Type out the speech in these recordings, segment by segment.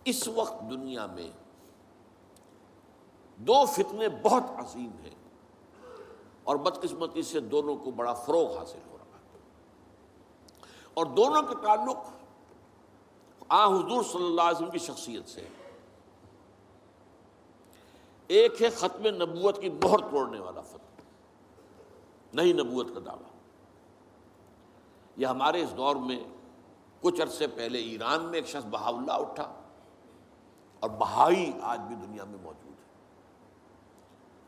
اس وقت دنیا میں دو فتنے بہت عظیم ہیں، اور بدقسمتی سے دونوں کو بڑا فروغ حاصل ہو رہا ہے، اور دونوں کے تعلق حضور صلی اللہ علیہ وسلم کی شخصیت سے۔ ایک ہے ختم نبوت کی مہر توڑنے والا فتویٰ، نئی نبوت کا دعویٰ۔ یہ ہمارے اس دور میں کچھ عرصے پہلے ایران میں ایک شخص بہا اللہ اٹھا، اور بہائی آج بھی دنیا میں موجود ہے،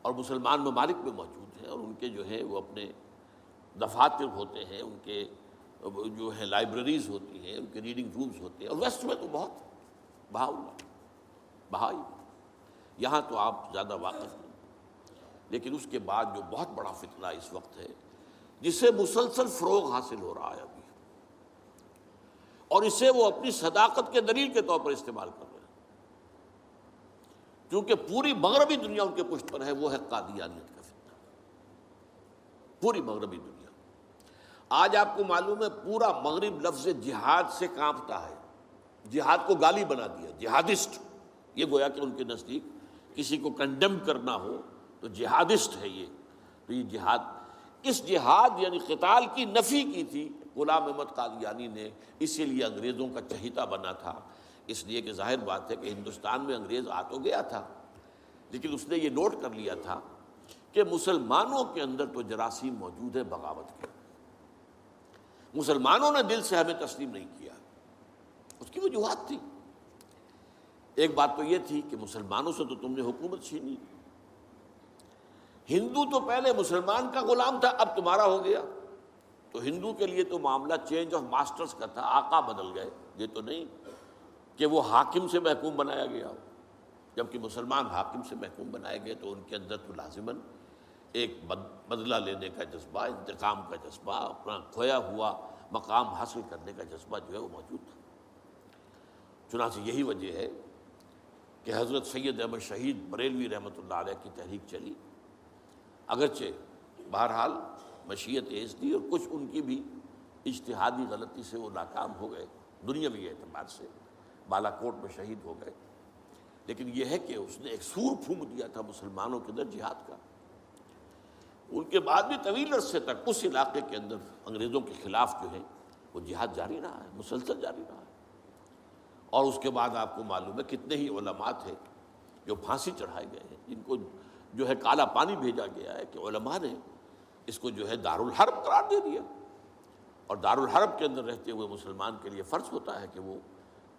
اور مسلمان ممالک میں موجود ہیں، اور ان کے جو ہے وہ اپنے دفاتر ہوتے ہیں، ان کے جو ہے لائبریریز ہوتی ہیں، ان کے ریڈنگ رومز ہوتے ہیں، اور ویسٹ میں تو بہت بہا اللہ بہائی، یہاں تو آپ زیادہ واقف نہیں۔ لیکن اس کے بعد جو بہت بڑا فتنہ اس وقت ہے، جسے مسلسل فروغ حاصل ہو رہا ہے ابھی، اور اسے وہ اپنی صداقت کے دلیل کے طور پر استعمال کر رہے ہیں، کیونکہ پوری مغربی دنیا ان کے پشت پر ہے، وہ ہے قادیانیت کا فتنہ۔ پوری مغربی دنیا، آج آپ کو معلوم ہے پورا مغرب لفظ جہاد سے کانپتا ہے، جہاد کو گالی بنا دیا، جہادسٹ۔ یہ گویا کہ ان کے نزدیک کسی کو کنڈیم کرنا ہو تو جہادسٹ ہے یہ۔ تو یہ جہاد، اس جہاد یعنی قتال کی نفی کی تھی غلام احمد قادیانی نے، اسی لیے انگریزوں کا چہیتا بنا تھا۔ اس لیے کہ ظاہر بات ہے کہ ہندوستان میں انگریز آ تو گیا تھا، لیکن اس نے یہ نوٹ کر لیا تھا کہ مسلمانوں کے اندر تو جراثیم موجود ہے بغاوت کے، مسلمانوں نے دل سے ہمیں تسلیم نہیں کیا۔ اس کی وجوہات تھی۔ ایک بات تو یہ تھی کہ مسلمانوں سے تو تم نے حکومت چھینی، ہندو تو پہلے مسلمان کا غلام تھا، اب تمہارا ہو گیا۔ تو ہندو کے لیے تو معاملہ چینج آف ماسٹرز کا تھا، آقا بدل گئے، یہ تو نہیں کہ وہ حاکم سے محکوم بنایا گیا ہو۔ جبکہ مسلمان حاکم سے محکوم بنائے گئے تو ان کے اندر تو لازماً ایک بدلہ لینے کا جذبہ، انتقام کا جذبہ، اپنا کھویا ہوا مقام حاصل کرنے کا جذبہ جو ہے وہ موجود تھا۔ چنانچہ یہی وجہ ہے کہ حضرت سید احمد شہید بریلوی رحمۃ اللہ علیہ کی تحریک چلی، اگرچہ بہرحال مشیت ایز دی، اور کچھ ان کی بھی اجتہادی غلطی سے وہ ناکام ہو گئے، دنیاوی اعتبار سے بالا کوٹ میں شہید ہو گئے، لیکن یہ ہے کہ اس نے ایک سور پھونک دیا تھا مسلمانوں کے اندر جہاد کا۔ ان کے بعد بھی طویل عرصے تک اس علاقے کے اندر انگریزوں کے خلاف جو ہے وہ جہاد جاری رہا ہے، مسلسل جاری رہا ہے۔ اور اس کے بعد آپ کو معلوم ہے کتنے ہی علماء تھے جو پھانسی چڑھائے گئے ہیں، جن کو جو ہے کالا پانی بھیجا گیا ہے کہ علماء نے اس کو جو ہے دارالحرب قرار دے دیا، اور دارالحرب کے اندر رہتے ہوئے مسلمان کے لیے فرض ہوتا ہے کہ وہ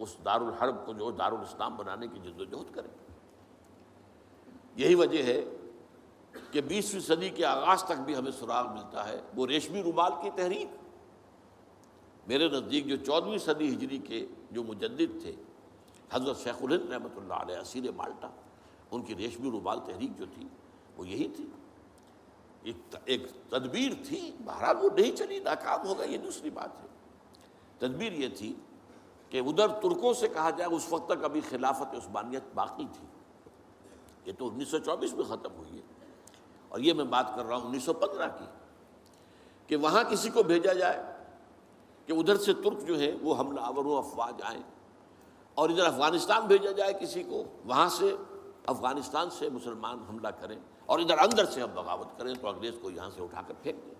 اس دارالحرب کو جو دارالاسلام بنانے کی جدوجہد کرے۔ یہی وجہ ہے کہ 20ویں صدی کے آغاز تک بھی ہمیں سراغ ملتا ہے وہ ریشمی رومال کی تحریک۔ میرے نزدیک جو 14ویں صدی ہجری کے جو مجدد تھے حضرت شیخ الہند رحمۃ اللہ علیہ اسیر مالٹا، ان کی ریشمی رومال تحریک جو تھی وہ یہی تھی، ایک تدبیر تھی، بہرحال وہ نہیں چلی، ناکام ہو گئی، یہ دوسری بات ہے۔ تدبیر یہ تھی کہ ادھر ترکوں سے کہا جائے اس وقت تک ابھی خلافت عثمانیت باقی تھی، یہ تو 1924 میں ختم ہوئی ہے، اور یہ میں بات کر رہا ہوں 1915 کی، کہ وہاں کسی کو بھیجا جائے کہ ادھر سے ترک جو ہے وہ حملہ آور افواج آئیں، اور ادھر افغانستان بھیجا جائے کسی کو، وہاں سے افغانستان سے مسلمان حملہ کریں، اور ادھر اندر سے ہم بغاوت کریں تو انگریز کو یہاں سے اٹھا کر پھینک دیں۔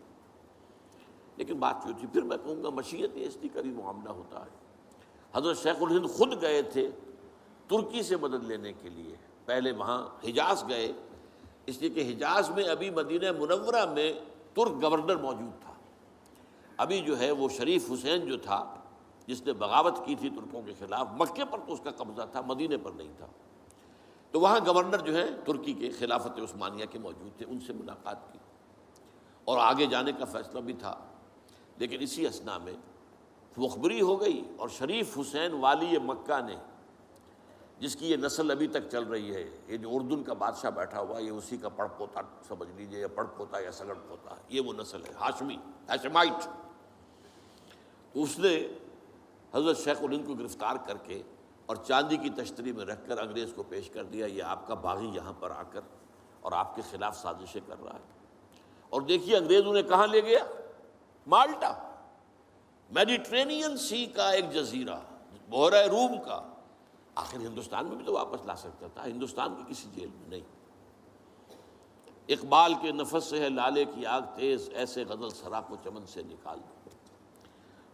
لیکن بات جو تھی، پھر میں کہوں گا مشیت ایسی کا بھی معاملہ ہوتا ہے۔ حضرت شیخ الہند خود گئے تھے ترکی سے مدد لینے کے لیے، پہلے وہاں حجاز گئے، اس لیے کہ حجاز میں ابھی مدینہ منورہ میں ترک گورنر موجود تھا، ابھی جو ہے وہ شریف حسین جو تھا جس نے بغاوت کی تھی ترکوں کے خلاف، مکے پر تو اس کا قبضہ تھا، مدینے پر نہیں تھا، تو وہاں گورنر جو ہے ترکی کے خلافت عثمانیہ کے موجود تھے، ان سے ملاقات کی اور آگے جانے کا فیصلہ بھی تھا۔ لیکن اسی اثناء میں مخبری ہو گئی، اور شریف حسین والی مکہ نے، جس کی یہ نسل ابھی تک چل رہی ہے، یہ جو اردن کا بادشاہ بیٹھا ہوا ہے، یہ اسی کا پڑ پوتا سمجھ لیجئے، یا پڑ پوتا یا سگڑ پوتا، یہ وہ نسل ہے ہاشمی، ہاشمائٹ۔ تو اس نے حضرت شیخ الہند کو گرفتار کر کے اور چاندی کی تشتری میں رکھ کر انگریز کو پیش کر دیا، یہ آپ کا باغی یہاں پر آ کر اور آپ کے خلاف سازشیں کر رہا ہے۔ اور دیکھیے انگریز انہیں کہاں لے گیا، مالٹا، میڈیٹرینین سی کا ایک جزیرہ، بحیرہ روم کا، آخر ہندوستان میں بھی تو واپس لا سکتا تھا، ہندوستان کی کسی جیل میں نہیں۔ اقبال کے نفس سے ہے لالے کی آگ تیز، ایسے غزل سرا کو چمن سے نکال دو،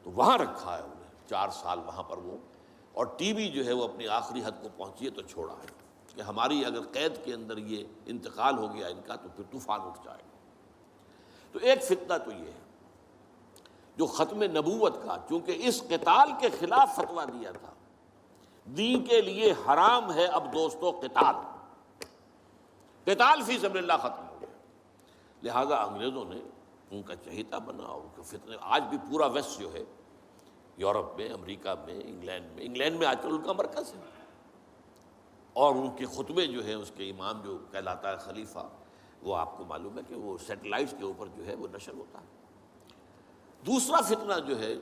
تو وہاں رکھا ہے انہیں 4 سال وہاں پر وہ، اور ٹی وی جو ہے وہ اپنی آخری حد کو پہنچی ہے تو چھوڑا ہے کہ ہماری اگر قید کے اندر یہ انتقال ہو گیا ان کا تو پھر طوفان اٹھ جائے گا۔ تو ایک فتنہ تو یہ ہے جو ختم نبوت کا، چونکہ اس قتال کے خلاف فتویٰ دیا تھا، دین کے لیے حرام ہے اب دوستو قتال فی سبیل اللہ ختم ہو گیا، لہذا انگریزوں نے ان کا چہیتا بنا، ان کے فتنے آج بھی پورا ویسٹ جو ہے، یورپ میں، امریکہ میں، انگلینڈ میں آج کل ان کا مرکز ہے، اور ان کے خطبے جو ہیں، اس کے امام جو کہلاتا ہے خلیفہ، وہ آپ کو معلوم ہے کہ وہ سیٹلائٹس کے اوپر جو ہے وہ نشر ہوتا ہے۔ دوسرا فتنہ جو ہے،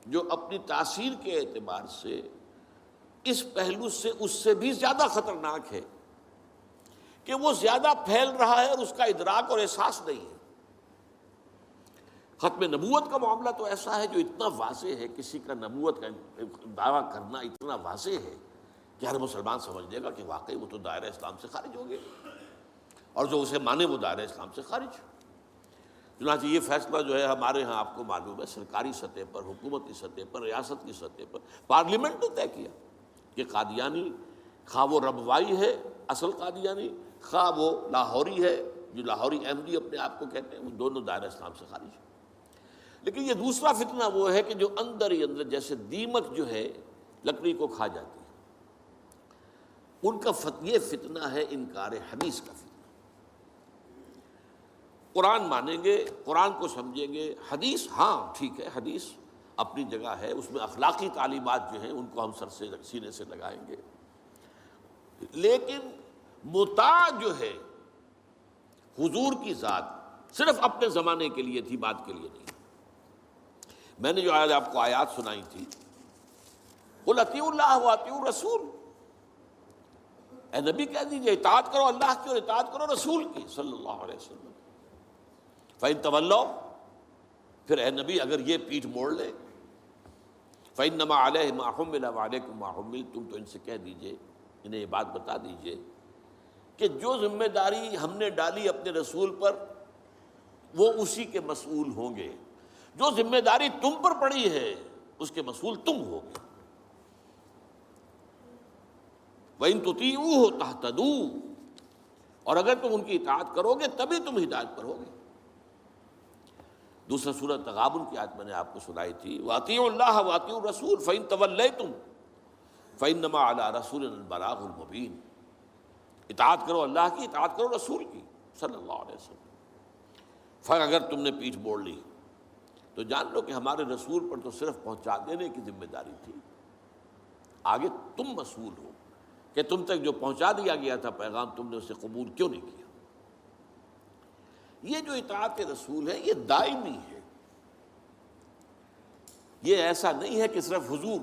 جو اپنی تاثیر کے اعتبار سے اس پہلو سے اس سے بھی زیادہ خطرناک ہے کہ وہ زیادہ پھیل رہا ہے اور اس کا ادراک اور احساس نہیں ہے۔ ختم نبوت کا معاملہ تو ایسا ہے جو اتنا واضح ہے، کسی کا نبوت کا دعویٰ کرنا اتنا واضح ہے کہ ہر مسلمان سمجھ لے گا کہ واقعی وہ تو دائرہ اسلام سے خارج ہو گئے، اور جو اسے مانے وہ دائرہ اسلام سے خارج۔ چنانچہ یہ فیصلہ جو ہے ہمارے ہاں آپ کو معلوم ہے، سرکاری سطح پر، حکومتی سطح پر، ریاست کی سطح پر، پارلیمنٹ نے طے کیا کہ قادیانی خواہ وہ ربوائی ہے اصل قادیانی، خواہ وہ لاہوری ہے جو لاہوری احمدی اپنے آپ کو کہتے ہیں، وہ دونوں دائرہ اسلام سے خارج ہیں۔ لیکن یہ دوسرا فتنہ وہ ہے کہ جو اندر ہی اندر جیسے دیمک جو ہے لکڑی کو کھا جاتی ہے، ان کا یہ فتنہ ہے انکار حدیث کا فتنہ۔ قرآن مانیں گے، قرآن کو سمجھیں گے، حدیث ہاں ٹھیک ہے، حدیث اپنی جگہ ہے، اس میں اخلاقی تعلیمات جو ہیں ان کو ہم سر سے سینے سے لگائیں گے، لیکن مطاع جو ہے حضور کی ذات صرف اپنے زمانے کے لیے تھی، بات کے لیے نہیں۔ میں نے جو آج آپ کو آیات سنائی تھی، قل اطیعوا اللہ واطیعوا الرسول، اے نبی کہہ دیجئے اطاعت کرو اللہ کی اور اطاعت کرو رسول کی صلی اللہ علیہ وسلم۔ فَإِن تَوَلَّوْا، پھر اے نبی اگر یہ پیٹھ موڑ لے، فَإِنَّمَا عَلَيْهِ مَا حُمِّلَ وَعَلَيْكُمْ مَا حُمِّلْتُمْ، تو ان سے کہہ دیجئے، انہیں یہ بات بتا دیجئے کہ جو ذمہ داری ہم نے ڈالی اپنے رسول پر وہ اسی کے مسئول ہوں گے، جو ذمہ داری تم پر پڑی ہے اس کے مسئول تم ہوگے۔ وَإِن تُطِيعُوهُ تَهْتَدُوا، اور اگر تم ان کی اطاعت کرو گے تبھی تم ہدایت پر ہوگے۔ دوسرا سورۃ تغابن کی آیت میں نے آپ کو سنائی تھی، وَأَطِيعُوا اللَّهَ وَأَطِيعُوا الرَّسُولَ فَإِن تَوَلَّيْتُمْ فَإِنَّمَا عَلَىٰ رَسُولِنَا الْبَلَاغُ الْمُبِينُ، اطاعت کرو اللہ کی، اطاعت کرو رسول کی صلی اللہ علیہ وسلم۔ پھر اگر تم نے پیٹھ موڑ لی تو جان لو کہ ہمارے رسول پر تو صرف پہنچا دینے کی ذمہ داری تھی، آگے تم مسئول ہو کہ تم تک جو پہنچا دیا گیا تھا پیغام تم نے اسے قبول کیوں نہیں کیا۔ یہ جو اطاعت رسول ہے یہ دائمی ہے، یہ ایسا نہیں ہے کہ صرف حضور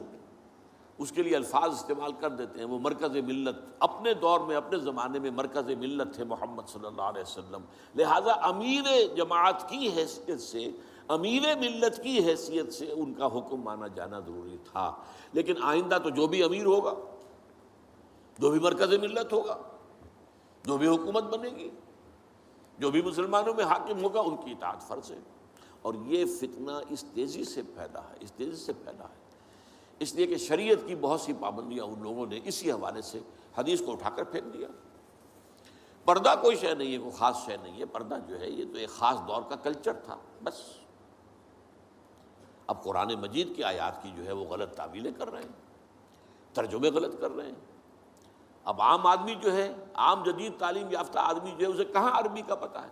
اس کے لیے الفاظ استعمال کر دیتے ہیں۔ وہ مرکز ملت اپنے دور میں، اپنے زمانے میں مرکز ملت تھے محمد صلی اللہ علیہ وسلم، لہٰذا امیر جماعت کی حیثیت سے، امیر ملت کی حیثیت سے ان کا حکم مانا جانا ضروری تھا۔ لیکن آئندہ تو جو بھی امیر ہوگا، جو بھی مرکز ملت ہوگا، جو بھی حکومت بنے گی، جو بھی مسلمانوں میں حاکم ہوگا، ان کی اطاعت فرض ہے۔ اور یہ فتنہ اس تیزی سے پھیلا ہے، اس تیزی سے پھیلا ہے، اس لیے کہ شریعت کی بہت سی پابندیاں ان لوگوں نے اسی حوالے سے حدیث کو اٹھا کر پھینک دیا۔ پردہ کوئی شے نہیں ہے، کوئی خاص شے نہیں ہے، پردہ جو ہے یہ تو ایک خاص دور کا کلچر تھا بس۔ اب قرآن مجید کی آیات کی جو ہے وہ غلط تعویلیں کر رہے ہیں، ترجمے غلط کر رہے ہیں۔ اب عام آدمی جو ہے، عام جدید تعلیم یافتہ آدمی جو ہے، اسے کہاں عربی کا پتہ ہے،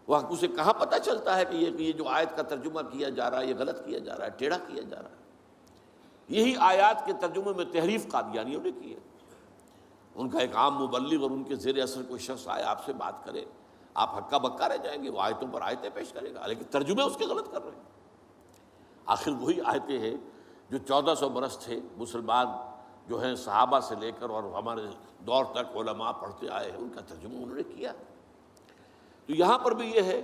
وہ اسے کہاں پتہ چلتا ہے کہ یہ جو آیت کا ترجمہ کیا جا رہا ہے یہ غلط کیا جا رہا ہے، ٹیڑھا کیا جا رہا ہے۔ یہی آیات کے ترجمے میں تحریف قادیانیوں نے کی ہے۔ ان کا ایک عام مبلغ اور ان کے زیر اثر کوئی شخص آئے آپ سے بات کرے، آپ ہکا بکا رہ جائیں گے، وہ آیتوں پر آیتیں پیش کرے گا، لیکن ترجمے اس کے غلط کر رہے ہیں۔ آخر وہی آیتیں ہیں جو 1400 برس تھے مسلمان جو ہیں صحابہ سے لے کر اور ہمارے دور تک علماء پڑھتے آئے ہیں، ان کا ترجمہ انہوں نے کیا۔ تو یہاں پر بھی یہ ہے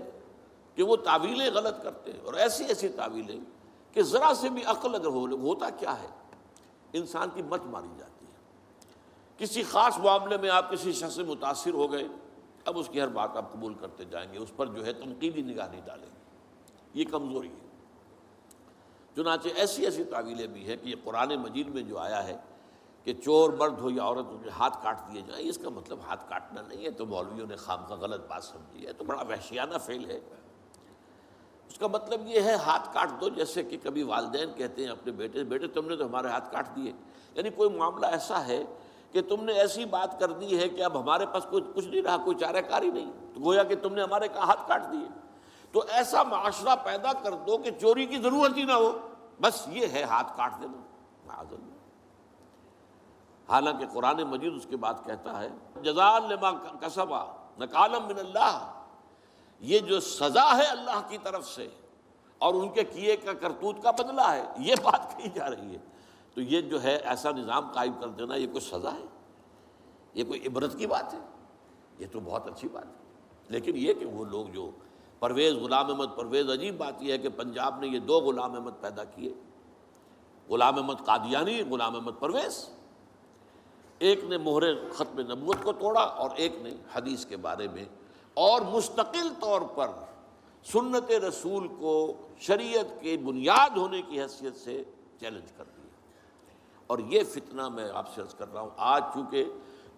کہ وہ تعویلیں غلط کرتے ہیں، اور ایسی ایسی تعویلیں کہ ذرا سے بھی عقل اگر ہوتا کیا ہے، انسان کی مت ماری جاتی ہے۔ کسی خاص معاملے میں آپ کسی شخص سے متاثر ہو گئے، اب اس کی ہر بات آپ قبول کرتے جائیں گے، اس پر جو ہے تنقیدی نگاہ نہیں ڈالیں گے، یہ کمزوری ہے۔ چنانچہ ایسی ایسی تعویلیں بھی ہیں کہ یہ قرآن مجید میں جو آیا ہے کہ چور مرد ہو یا عورت ہو کے ہاتھ کاٹ دیے جائیں، اس کا مطلب ہاتھ کاٹنا نہیں ہے، تو مولویوں نے خامخواہ غلط بات سمجھی ہے، تو بڑا وحشیانہ فعل ہے۔ اس کا مطلب یہ ہے ہاتھ کاٹ دو، جیسے کہ کبھی والدین کہتے ہیں اپنے بیٹے، بیٹے تم نے تو ہمارے ہاتھ کاٹ دیے، یعنی کوئی معاملہ ایسا ہے کہ تم نے ایسی بات کر دی ہے کہ اب ہمارے پاس کچھ نہیں رہا، کوئی چارہ کاری نہیں، تو گویا کہ تم نے ہمارے ہاتھ کاٹ دیے۔ تو ایسا معاشرہ پیدا کر دو کہ چوری کی ضرورت ہی نہ ہو، بس یہ ہے ہاتھ کاٹ دینا، معاذ اللہ۔ حالانکہ قرآن مجید اس کے بعد کہتا ہے جزاء لما کسبا نکالا من اللہ، یہ جو سزا ہے اللہ کی طرف سے اور ان کے کیے کا کرتوت کا بدلہ ہے، یہ بات کہی جا رہی ہے۔ تو یہ جو ہے ایسا نظام قائم کر دینا، یہ کوئی سزا ہے، یہ کوئی عبرت کی بات ہے، یہ تو بہت اچھی بات ہے۔ لیکن یہ کہ وہ لوگ جو پرویز غلام احمد پرویز، عجیب بات یہ ہے کہ پنجاب نے یہ دو غلام احمد پیدا کیے، غلام احمد قادیانی، غلام احمد پرویز، ایک نے مہر ختم نبوت کو توڑا اور ایک نے حدیث کے بارے میں اور مستقل طور پر سنت رسول کو شریعت کے بنیاد ہونے کی حیثیت سے چیلنج کر دیا۔ اور یہ فتنہ میں آپ سے عرض کر رہا ہوں، آج چونکہ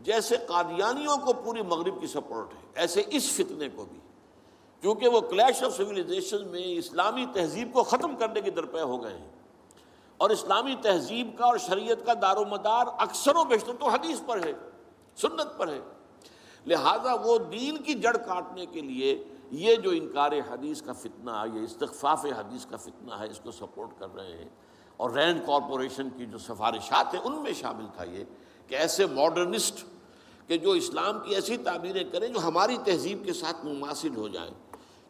جیسے قادیانیوں کو پوری مغرب کی سپورٹ ہے، ایسے اس فتنے کو بھی، کیونکہ وہ کلیش آف سویلائزیشن میں اسلامی تہذیب کو ختم کرنے کے درپے ہو گئے ہیں، اور اسلامی تہذیب کا اور شریعت کا دار و مدار اکثر و بیشتر تو حدیث پر ہے، سنت پر ہے، لہٰذا وہ دین کی جڑ کاٹنے کے لیے یہ جو انکار حدیث کا فتنہ، یہ استخفاف حدیث کا فتنہ ہے، اس کو سپورٹ کر رہے ہیں۔ اور رینڈ کارپوریشن کی جو سفارشات ہیں ان میں شامل تھا یہ کہ ایسے ماڈرنسٹ کہ جو اسلام کی ایسی تعبیریں کریں جو ہماری تہذیب کے ساتھ مماثل ہو جائیں،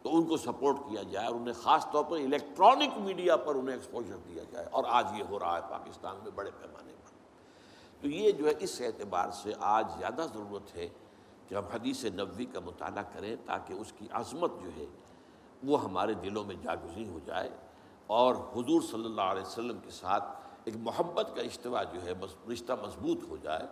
تو ان کو سپورٹ کیا جائے اور انہیں خاص طور پر الیکٹرانک میڈیا پر انہیں ایکسپوجر دیا جائے، اور آج یہ ہو رہا ہے پاکستان میں بڑے پیمانے پر۔ تو یہ جو ہے اس اعتبار سے آج زیادہ ضرورت ہے کہ ہم حدیث نبوی کا مطالعہ کریں، تاکہ اس کی عظمت جو ہے وہ ہمارے دلوں میں جاگزیں ہو جائے، اور حضور صلی اللہ علیہ وسلم کے ساتھ ایک محبت کا اشتوا جو ہے رشتہ مضبوط ہو جائے۔